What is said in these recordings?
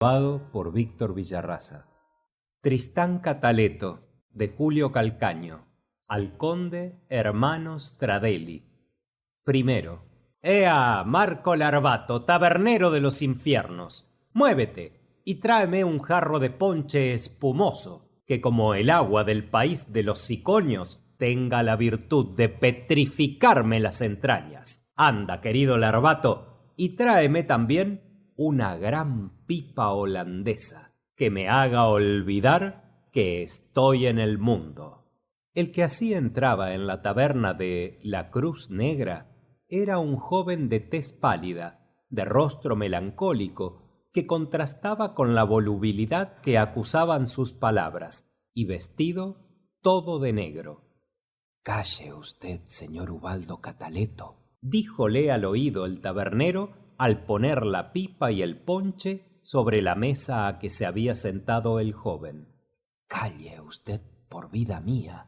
Por Víctor Villarraza. Tristán Cataleto, de Julio Calcaño, al conde hermano Stradelli. Primero. Ea, Marco Larbato, tabernero de los infiernos, muévete y tráeme un jarro de ponche espumoso, que como el agua del país de los ciconios tenga la virtud de petrificarme las entrañas. Anda, querido Larbato, y tráeme también una gran pipa holandesa que me haga olvidar que estoy en el mundo. El que así entraba en la taberna de la Cruz Negra era un joven de tez pálida, de rostro melancólico, que contrastaba con la volubilidad que acusaban sus palabras, y vestido todo de negro. «Calle usted, señor Ubaldo Cataleto», díjole al oído el tabernero al poner la pipa y el ponche sobre la mesa a que se había sentado el joven. «Calle usted por vida mía,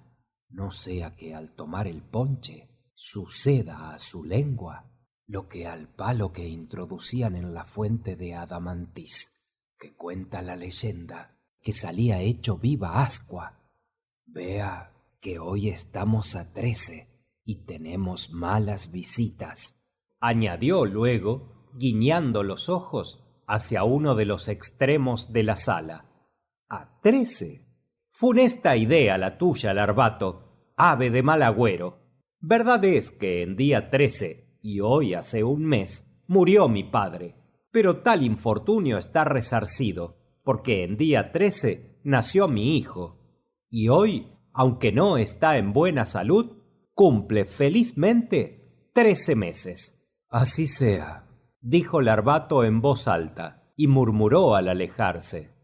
no sea que al tomar el ponche suceda a su lengua lo que al palo que introducían en la fuente de Adamantis, que cuenta la leyenda que salía hecho viva ascua. Vea que hoy estamos a 13 y tenemos malas visitas», añadió luego, guiñando los ojos hacia uno de los extremos de la sala. «¿A 13? Funesta idea la tuya, Larbato, ave de mal agüero. Verdad es que en día 13, y hoy hace un mes, murió mi padre, pero tal infortunio está resarcido, porque en día 13 nació mi hijo, y hoy, aunque no está en buena salud, cumple felizmente 13 meses. «Así sea», dijo Larbato en voz alta, y murmuró al alejarse: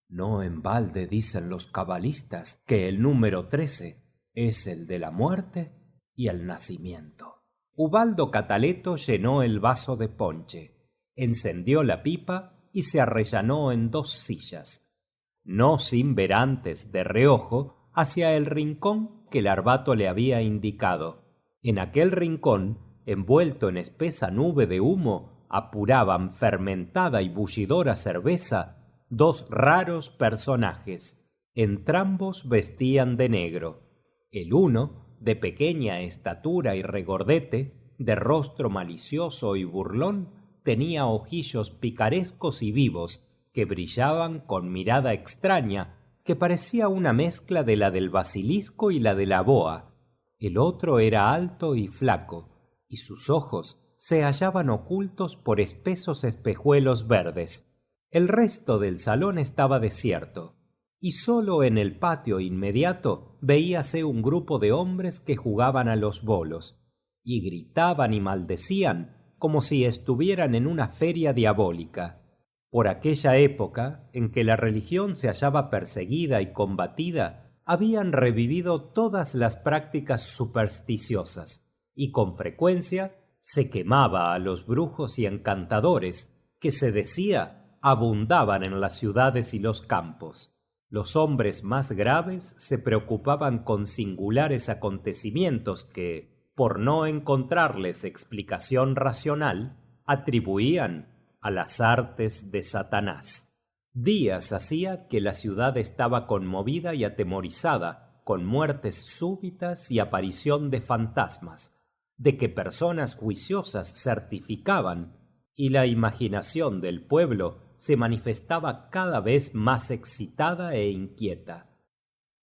«No en balde dicen los cabalistas que el número 13 es el de la muerte y el nacimiento». Ubaldo Cataleto llenó el vaso de ponche, encendió la pipa y se arrellanó en 2 sillas, no sin ver antes de reojo hacia el rincón que Larbato le había indicado. En aquel rincón, envuelto en espesa nube de humo, apuraban fermentada y bullidora cerveza 2 raros personajes. Entrambos vestían de negro. El uno, de pequeña estatura y regordete, de rostro malicioso y burlón, tenía ojillos picarescos y vivos que brillaban con mirada extraña que parecía una mezcla de la del basilisco y la de la boa. El otro era alto y flaco, y sus ojos se hallaban ocultos por espesos espejuelos verdes. El resto del salón estaba desierto, y solo en el patio inmediato veíase un grupo de hombres que jugaban a los bolos, y gritaban y maldecían como si estuvieran en una feria diabólica. Por aquella época, en que la religión se hallaba perseguida y combatida, habían revivido todas las prácticas supersticiosas, y con frecuencia se quemaba a los brujos y encantadores, que se decía abundaban en las ciudades y los campos. Los hombres más graves se preocupaban con singulares acontecimientos que, por no encontrarles explicación racional, atribuían a las artes de Satanás. Días hacía que la ciudad estaba conmovida y atemorizada con muertes súbitas y aparición de fantasmas, de que personas juiciosas certificaban, y la imaginación del pueblo se manifestaba cada vez más excitada e inquieta.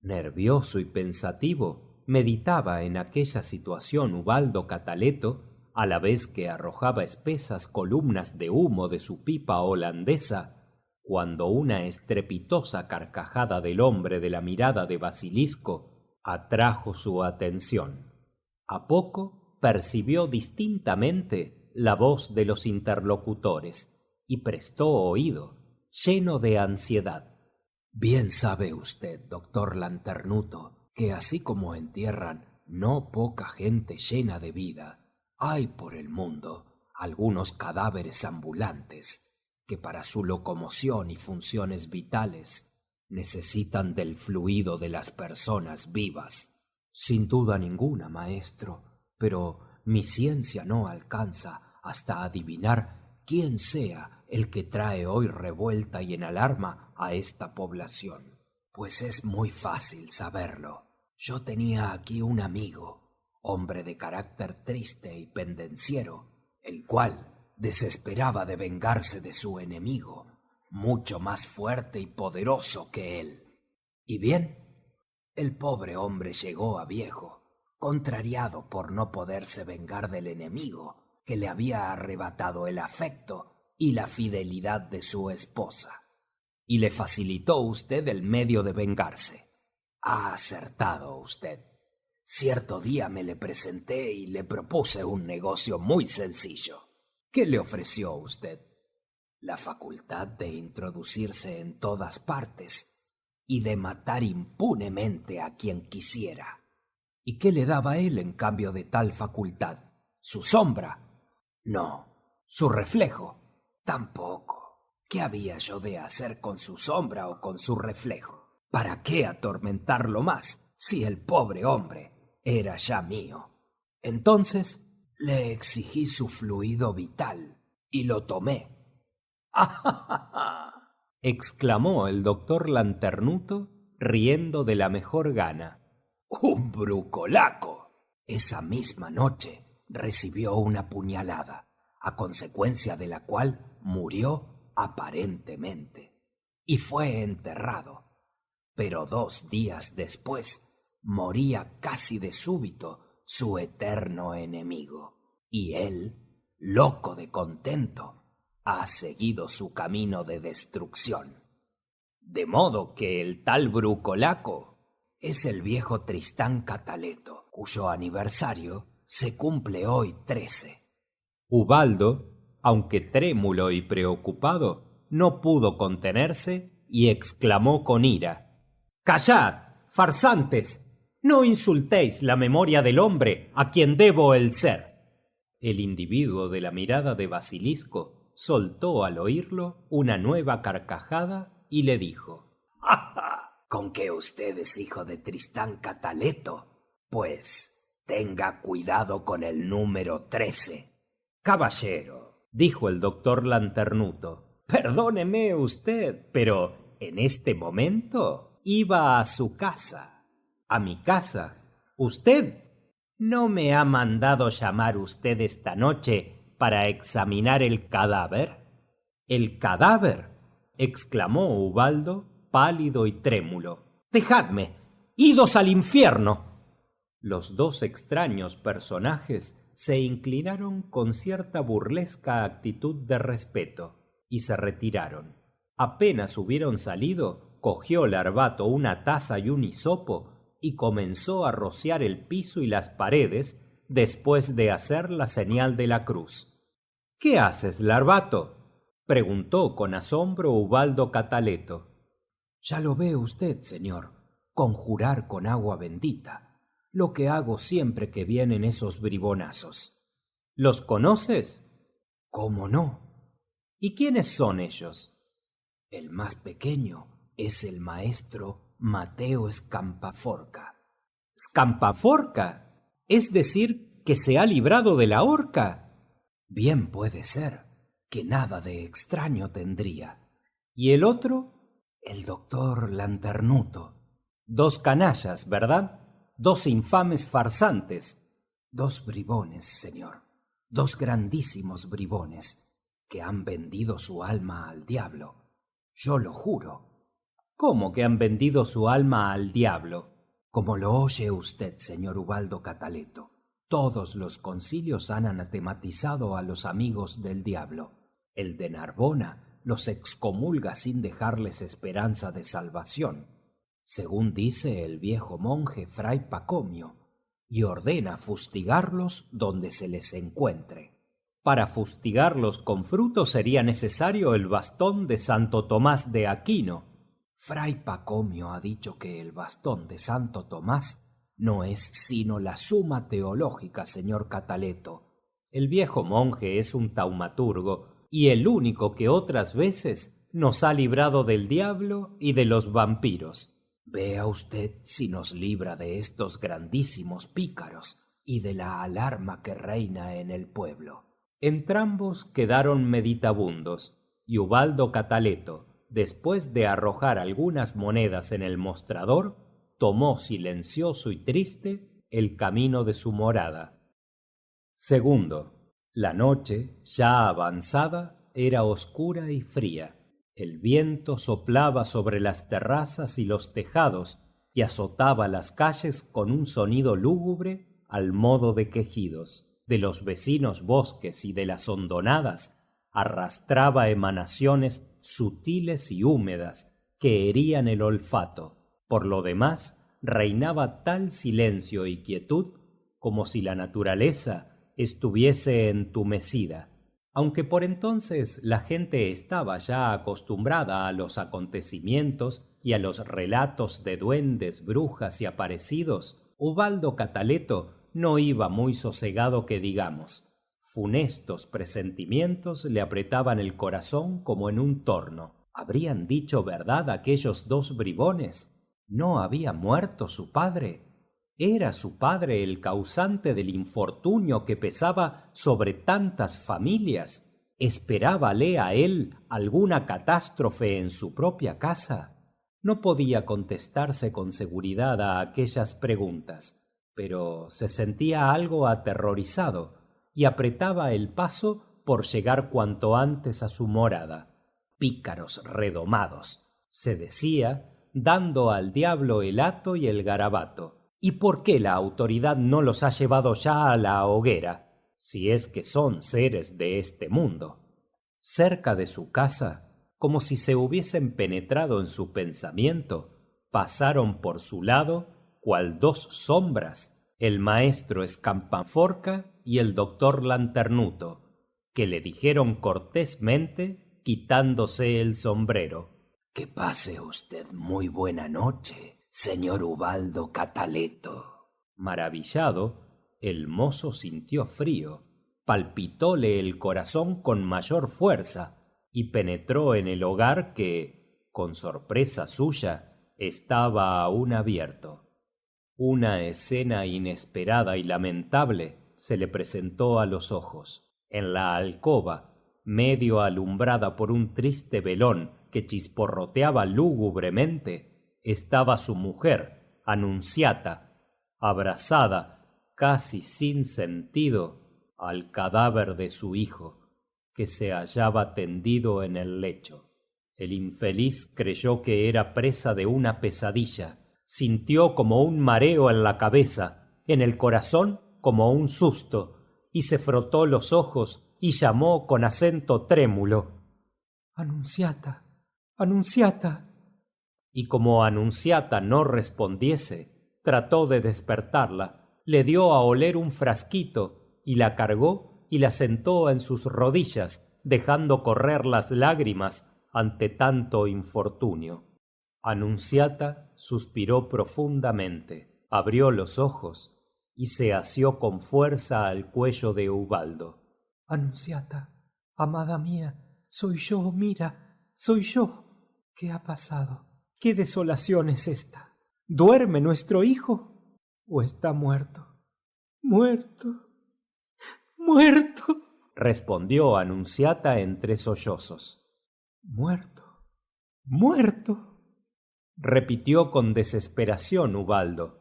Nervioso y pensativo, meditaba en aquella situación Ubaldo Cataleto, a la vez que arrojaba espesas columnas de humo de su pipa holandesa, cuando una estrepitosa carcajada del hombre de la mirada de basilisco atrajo su atención. A poco percibió distintamente la voz de los interlocutores y prestó oído, lleno de ansiedad. «Bien sabe usted, doctor Lanternuto, que así como entierran no poca gente llena de vida, hay por el mundo algunos cadáveres ambulantes que para su locomoción y funciones vitales necesitan del fluido de las personas vivas». «Sin duda ninguna, maestro, pero mi ciencia no alcanza hasta adivinar quién sea el que trae hoy revuelta y en alarma a esta población? Pues es muy fácil saberlo. Yo tenía aquí un amigo, hombre de carácter triste y pendenciero, el cual desesperaba de vengarse de su enemigo, mucho más fuerte y poderoso que él. Y bien, el pobre hombre llegó a viejo, contrariado por no poderse vengar del enemigo que le había arrebatado el afecto y la fidelidad de su esposa. Y le facilitó usted el medio de vengarse. Ha acertado usted. Cierto día me le presenté y le propuse un negocio muy sencillo. ¿Qué le ofreció usted? La facultad de introducirse en todas partes y de matar impunemente a quien quisiera. ¿Y qué le daba él en cambio de tal facultad? ¿Su sombra? No. ¿Su reflejo? Tampoco. ¿Qué había yo de hacer con su sombra o con su reflejo? ¿Para qué atormentarlo más si el pobre hombre era ya mío? Entonces le exigí su fluido vital y lo tomé. ¡Ah! exclamó el doctor Lanternuto, riendo de la mejor gana. ¡Un brucolaco! Esa misma noche recibió una puñalada, a consecuencia de la cual murió aparentemente, y fue enterrado. Pero 2 días después moría casi de súbito su eterno enemigo, y él, loco de contento, ha seguido su camino de destrucción. De modo que el tal brucolaco es el viejo Tristán Cataleto, cuyo aniversario se cumple hoy 13. Ubaldo, aunque trémulo y preocupado, no pudo contenerse y exclamó con ira: «¡Callad, farsantes! No insultéis la memoria del hombre a quien debo el ser». El individuo de la mirada de basilisco soltó al oírlo una nueva carcajada y le dijo: ¿Con que usted es hijo de Tristán Cataleto? Pues tenga cuidado con el número 13. «Caballero», dijo el doctor Lanternuto, «perdóneme usted, pero en este momento iba a su casa». «¿A mi casa? ¿Usted? ¿No me ha mandado llamar usted esta noche para examinar el cadáver?» «¿El cadáver?», exclamó Ubaldo, pálido y trémulo. «¡Dejadme! ¡Idos al infierno!». Los 2 extraños personajes se inclinaron con cierta burlesca actitud de respeto y se retiraron. Apenas hubieron salido, cogió Larbato una taza y un hisopo y comenzó a rociar el piso y las paredes después de hacer la señal de la cruz. «¿Qué haces, Larbato?», preguntó con asombro Ubaldo Cataleto. Ya lo ve usted, señor, conjurar con agua bendita, lo que hago siempre que vienen esos bribonazos. ¿Los conoces? ¿Cómo no? ¿Y quiénes son ellos? El más pequeño es el maestro Mateo Scampaforca. ¿Scampaforca? ¿Es decir, que se ha librado de la horca? Bien puede ser, que nada de extraño tendría. ¿Y el otro? El doctor Lanternuto. 2 canallas, ¿verdad? 2 infames farsantes. 2 bribones, señor. 2 grandísimos bribones, que han vendido su alma al diablo. Yo lo juro. ¿Cómo que han vendido su alma al diablo? Como lo oye usted, señor Ubaldo Cataleto. Todos los concilios han anatematizado a los amigos del diablo. El de Narbona los excomulga sin dejarles esperanza de salvación, según dice el viejo monje Fray Pacomio, y ordena fustigarlos donde se les encuentre. Para fustigarlos con fruto sería necesario el bastón de Santo Tomás de Aquino. Fray Pacomio ha dicho que el bastón de Santo Tomás no es sino la suma teológica, señor Cataleto. El viejo monje es un taumaturgo y el único que otras veces nos ha librado del diablo y de los vampiros. Vea usted si nos libra de estos grandísimos pícaros y de la alarma que reina en el pueblo. Entrambos quedaron meditabundos, y Ubaldo Cataleto, después de arrojar algunas monedas en el mostrador, tomó silencioso y triste el camino de su morada. Segundo, la noche, ya avanzada, era oscura y fría. El viento soplaba sobre las terrazas y los tejados y azotaba las calles con un sonido lúgubre al modo de quejidos. De los vecinos bosques y de las hondonadas arrastraba emanaciones sutiles y húmedas que herían el olfato. Por lo demás, reinaba tal silencio y quietud como si la naturaleza estuviese entumecida. Aunque por entonces la gente estaba ya acostumbrada a los acontecimientos y a los relatos de duendes, brujas y aparecidos, Ubaldo Cataleto no iba muy sosegado que digamos. Funestos presentimientos le apretaban el corazón como en un torno. ¿Habrían dicho verdad aquellos dos bribones? ¿No había muerto su padre? ¿Era su padre el causante del infortunio que pesaba sobre tantas familias? ¿Esperábale a él alguna catástrofe en su propia casa? No podía contestarse con seguridad a aquellas preguntas, pero se sentía algo aterrorizado y apretaba el paso por llegar cuanto antes a su morada. Pícaros redomados, se decía, dando al diablo el hato y el garabato. ¿Y por qué la autoridad no los ha llevado ya a la hoguera, si es que son seres de este mundo? Cerca de su casa, como si se hubiesen penetrado en su pensamiento, pasaron por su lado, cual dos sombras, el maestro Escampanforca y el doctor Lanternuto, que le dijeron cortésmente, quitándose el sombrero: Que pase usted muy buena noche, señor Ubaldo Cataleto. Maravillado, el mozo sintió frío, palpitóle el corazón con mayor fuerza y penetró en el hogar que, con sorpresa suya, estaba aún abierto. Una escena inesperada y lamentable se le presentó a los ojos. En la alcoba, medio alumbrada por un triste velón que chisporroteaba lúgubremente, estaba su mujer, Anunciata, abrazada, casi sin sentido, al cadáver de su hijo, que se hallaba tendido en el lecho. El infeliz creyó que era presa de una pesadilla. Sintió como un mareo en la cabeza, en el corazón como un susto, y se frotó los ojos y llamó con acento trémulo: «Anunciata, Anunciata». Y como Anunciata no respondiese, trató de despertarla, le dio a oler un frasquito y la cargó y la sentó en sus rodillas, dejando correr las lágrimas ante tanto infortunio. Anunciata suspiró profundamente, abrió los ojos y se asió con fuerza al cuello de Ubaldo. «Anunciata, amada mía, soy yo, mira, soy yo. ¿Qué ha pasado? ¿Qué desolación es esta? ¿Duerme nuestro hijo? ¿O está muerto? ¡Muerto! ¡Muerto!», respondió Anunciata entre sollozos. «Muerto, muerto», repitió con desesperación Ubaldo,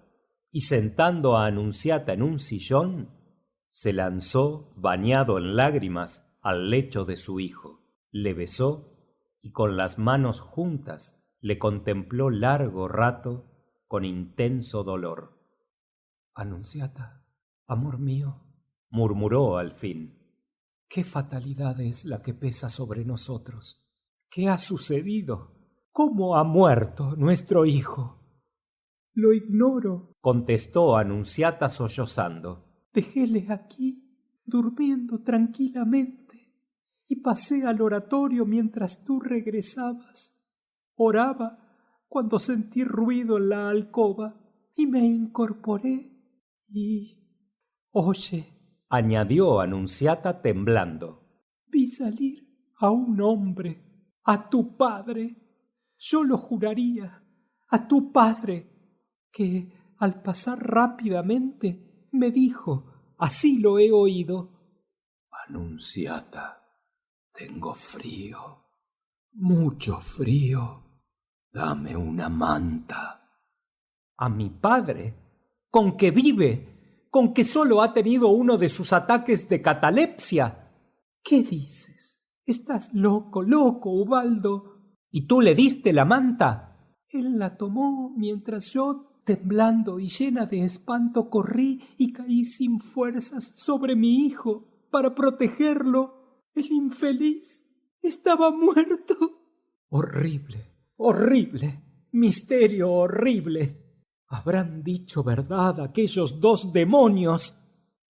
y sentando a Anunciata en un sillón, se lanzó, bañado en lágrimas, al lecho de su hijo. Le besó y con las manos juntas le contempló largo rato con intenso dolor. «Anunciata, amor mío», murmuró al fin, «¿qué fatalidad es la que pesa sobre nosotros? ¿Qué ha sucedido? ¿Cómo ha muerto nuestro hijo?» «Lo ignoro», contestó Anunciata sollozando. «Dejéle aquí, durmiendo tranquilamente, y pasé al oratorio mientras tú regresabas. Oraba cuando sentí ruido en la alcoba y me incorporé y... Oye», añadió Anunciata temblando, «vi salir a un hombre, a tu padre. Yo lo juraría, a tu padre, que al pasar rápidamente me dijo, así lo he oído: Anunciata, tengo frío». mucho frío. Dame una manta. ¿A mi padre? ¿Con que vive? ¿Con que solo ha tenido uno de sus ataques de catalepsia? ¿Qué dices? Estás loco, Ubaldo. ¿Y tú le diste la manta? Él la tomó mientras yo, temblando y llena de espanto, corrí y caí sin fuerzas sobre mi hijo para protegerlo. El infeliz estaba muerto. Horrible, horrible, misterio horrible. ¿Habrán dicho verdad aquellos dos demonios?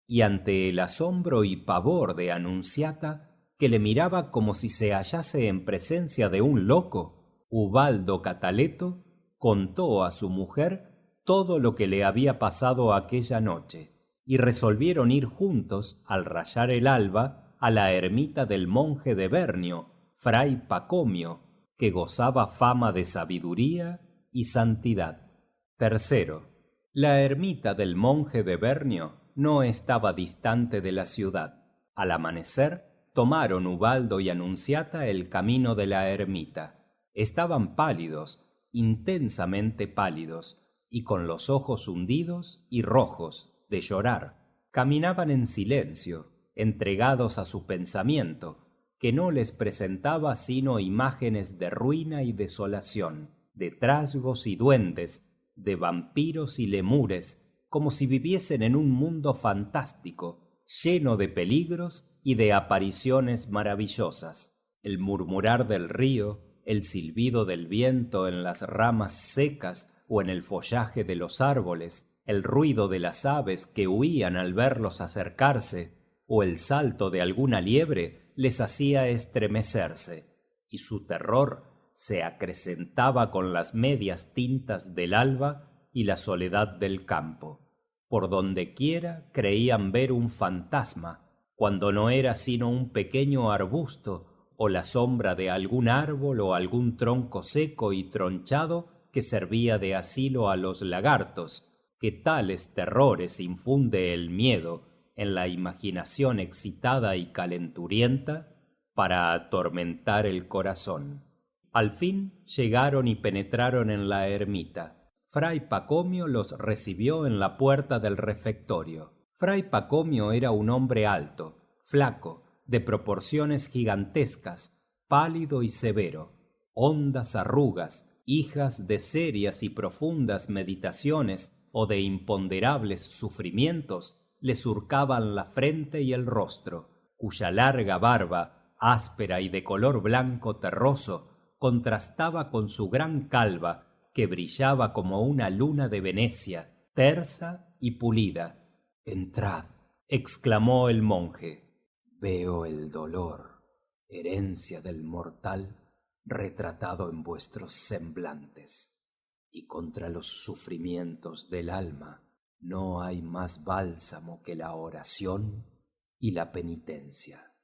Y ante el asombro y pavor de Anunciata, que le miraba como si se hallase en presencia de un loco, Ubaldo Cataleto contó a su mujer todo lo que le había pasado aquella noche, y resolvieron ir juntos, al rayar el alba, a la ermita del monje de Bernio, fray Pacomio, que gozaba fama de sabiduría y santidad. Tercero, la ermita del monje de Bernio no estaba distante de la ciudad. Al amanecer, tomaron Ubaldo y Anunciata el camino de la ermita. Estaban pálidos, intensamente pálidos, y con los ojos hundidos y rojos, de llorar. Caminaban en silencio, entregados a su pensamiento, que no les presentaba sino imágenes de ruina y desolación, de trasgos y duendes, de vampiros y lemures, como si viviesen en un mundo fantástico, lleno de peligros y de apariciones maravillosas. El murmurar del río, el silbido del viento en las ramas secas o en el follaje de los árboles, el ruido de las aves que huían al verlos acercarse, o el salto de alguna liebre les hacía estremecerse, y su terror se acrecentaba con las medias tintas del alba y la soledad del campo. Por donde quiera creían ver un fantasma, cuando no era sino un pequeño arbusto o la sombra de algún árbol o algún tronco seco y tronchado que servía de asilo a los lagartos, que tales terrores infunde el miedo en la imaginación excitada y calenturienta para atormentar el corazón. Al fin llegaron y penetraron en la ermita. Fray Pacomio los recibió en la puerta del refectorio. Fray Pacomio era un hombre alto, flaco, de proporciones gigantescas, pálido y severo. Hondas arrugas, hijas de serias y profundas meditaciones o de imponderables sufrimientos, le surcaban la frente y el rostro, cuya larga barba, áspera y de color blanco terroso, contrastaba con su gran calva, que brillaba como una luna de Venecia, tersa y pulida. «Entrad», exclamó el monje. «Veo el dolor, herencia del mortal, retratado en vuestros semblantes, y contra los sufrimientos del alma no hay más bálsamo que la oración y la penitencia.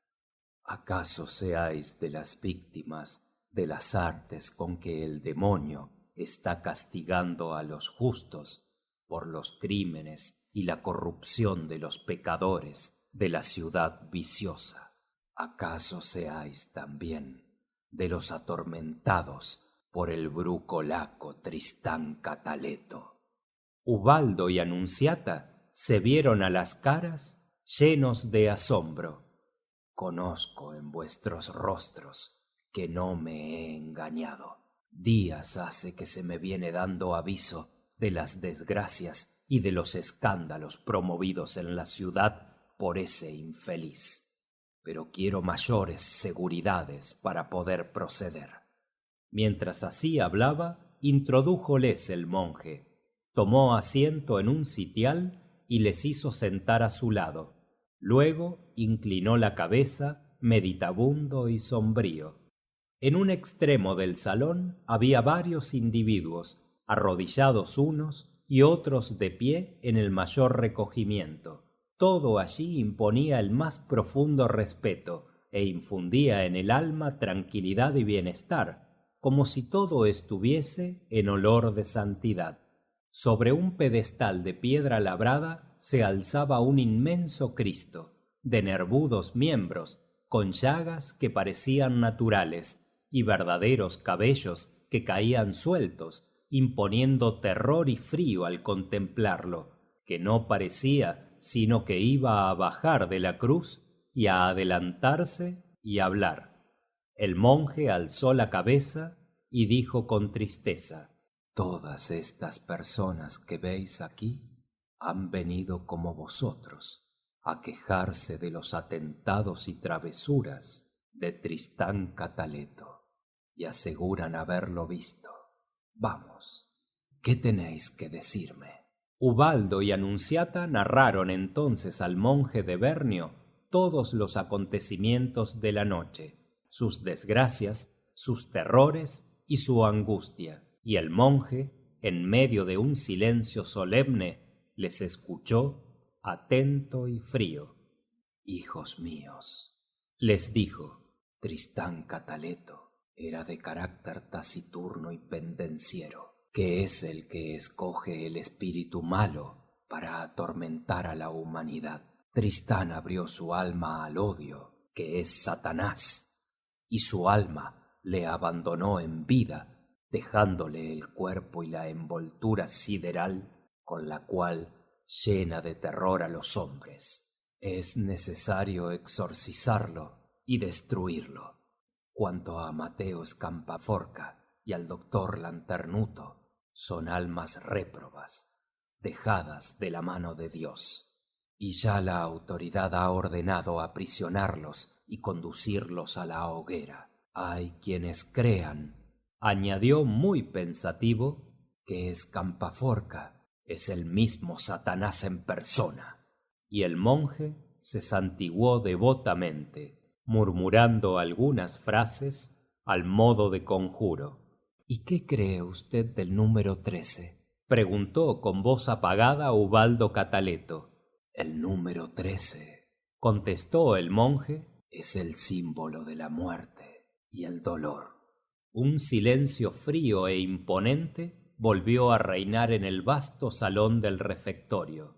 ¿Acaso seáis de las víctimas de las artes con que el demonio está castigando a los justos por los crímenes y la corrupción de los pecadores de la ciudad viciosa? ¿Acaso seáis también de los atormentados por el brucolaco Tristán Cataleto?» Ubaldo y Anunciata se vieron a las caras llenos de asombro. «Conozco en vuestros rostros que no me he engañado. Días hace que se me viene dando aviso de las desgracias y de los escándalos promovidos en la ciudad por ese infeliz. Pero quiero mayores seguridades para poder proceder». Mientras así hablaba, introdújoles el monje, tomó asiento en un sitial y les hizo sentar a su lado. Luego inclinó la cabeza, meditabundo y sombrío. En un extremo del salón había varios individuos, arrodillados unos y otros de pie en el mayor recogimiento. Todo allí imponía el más profundo respeto e infundía en el alma tranquilidad y bienestar, como si todo estuviese en olor de santidad. Sobre un pedestal de piedra labrada se alzaba un inmenso Cristo, de nervudos miembros, con llagas que parecían naturales, y verdaderos cabellos que caían sueltos, imponiendo terror y frío al contemplarlo, que no parecía sino que iba a bajar de la cruz y a adelantarse y hablar. El monje alzó la cabeza y dijo con tristeza: Todas estas personas que veis aquí han venido como vosotros a quejarse de los atentados y travesuras de Tristán Cataleto, y aseguran haberlo visto. Vamos, ¿qué tenéis que decirme? Ubaldo y Annunziata narraron entonces al monje de Bernio todos los acontecimientos de la noche, sus desgracias, sus terrores y su angustia, y el monje, en medio de un silencio solemne, les escuchó atento y frío. Hijos míos, les dijo, Tristán Cataleto era de carácter taciturno y pendenciero, que es el que escoge el espíritu malo para atormentar a la humanidad. Tristán abrió su alma al odio, que es Satanás, y su alma le abandonó en vida, dejándole el cuerpo y la envoltura sideral con la cual llena de terror a los hombres. Es necesario exorcizarlo y destruirlo. Cuanto a Mateo Scampaforca y al doctor Lanternuto, son almas réprobas, dejadas de la mano de Dios, y ya la autoridad ha ordenado aprisionarlos y conducirlos a la hoguera. Hay quienes crean, añadió muy pensativo, que Scampaforca es el mismo Satanás en persona. Y el monje se santiguó devotamente, murmurando algunas frases al modo de conjuro. ¿Y qué cree usted del número 13? Preguntó con voz apagada Ubaldo Cataleto. El número 13, contestó el monje, es el símbolo de la muerte y el dolor. Un silencio frío e imponente volvió a reinar en el vasto salón del refectorio.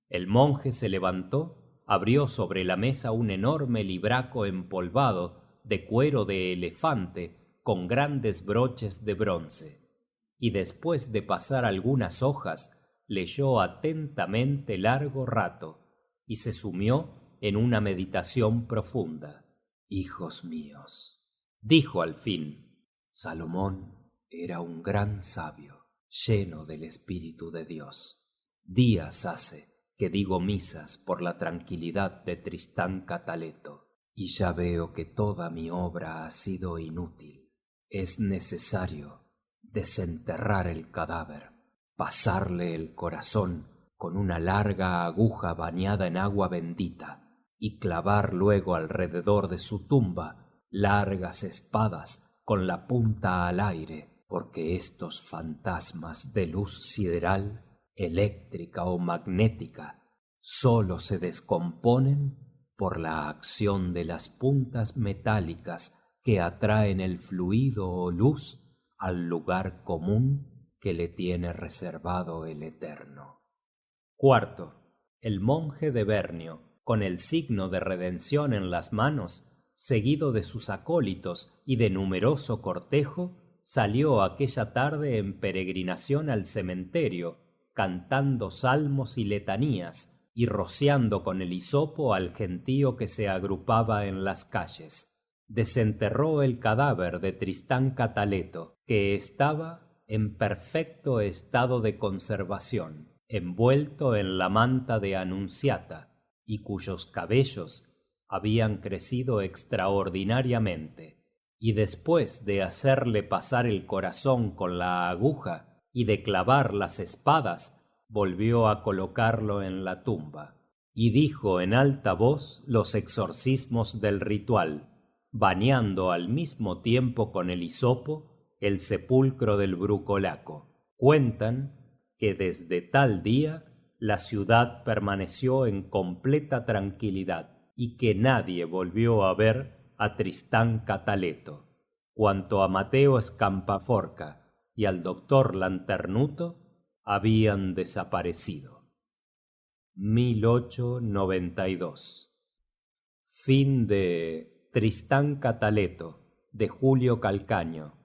El monje se levantó, abrió sobre la mesa un enorme libraco empolvado de cuero de elefante con grandes broches de bronce, y después de pasar algunas hojas, leyó atentamente largo rato, y se sumió en una meditación profunda. Hijos míos, dijo al fin, Salomón era un gran sabio, lleno del Espíritu de Dios. Días hace que digo misas por la tranquilidad de Tristán Cataleto, y ya veo que toda mi obra ha sido inútil. Es necesario desenterrar el cadáver, pasarle el corazón con una larga aguja bañada en agua bendita, y clavar luego alrededor de su tumba largas espadas con la punta al aire, porque estos fantasmas de luz sideral, eléctrica o magnética, sólo se descomponen por la acción de las puntas metálicas que atraen el fluido o luz al lugar común que le tiene reservado el Eterno. Cuarto, el monje de Bernio, con el signo de redención en las manos, seguido de sus acólitos y de numeroso cortejo, salió aquella tarde en peregrinación al cementerio, cantando salmos y letanías y rociando con el hisopo al gentío que se agrupaba en las calles. Desenterró el cadáver de Tristán Cataleto, que estaba en perfecto estado de conservación, envuelto en la manta de Annunziata, y cuyos cabellos habían crecido extraordinariamente, y después de hacerle pasar el corazón con la aguja y de clavar las espadas, volvió a colocarlo en la tumba, y dijo en alta voz los exorcismos del ritual, bañando al mismo tiempo con el hisopo el sepulcro del brucolaco. Cuentan que desde tal día la ciudad permaneció en completa tranquilidad y que nadie volvió a ver a Tristán Cataleto. Cuanto a Mateo Scampaforca y al doctor Lanternuto, habían desaparecido. 1892. Fin de Tristán Cataleto, de Julio Calcaño.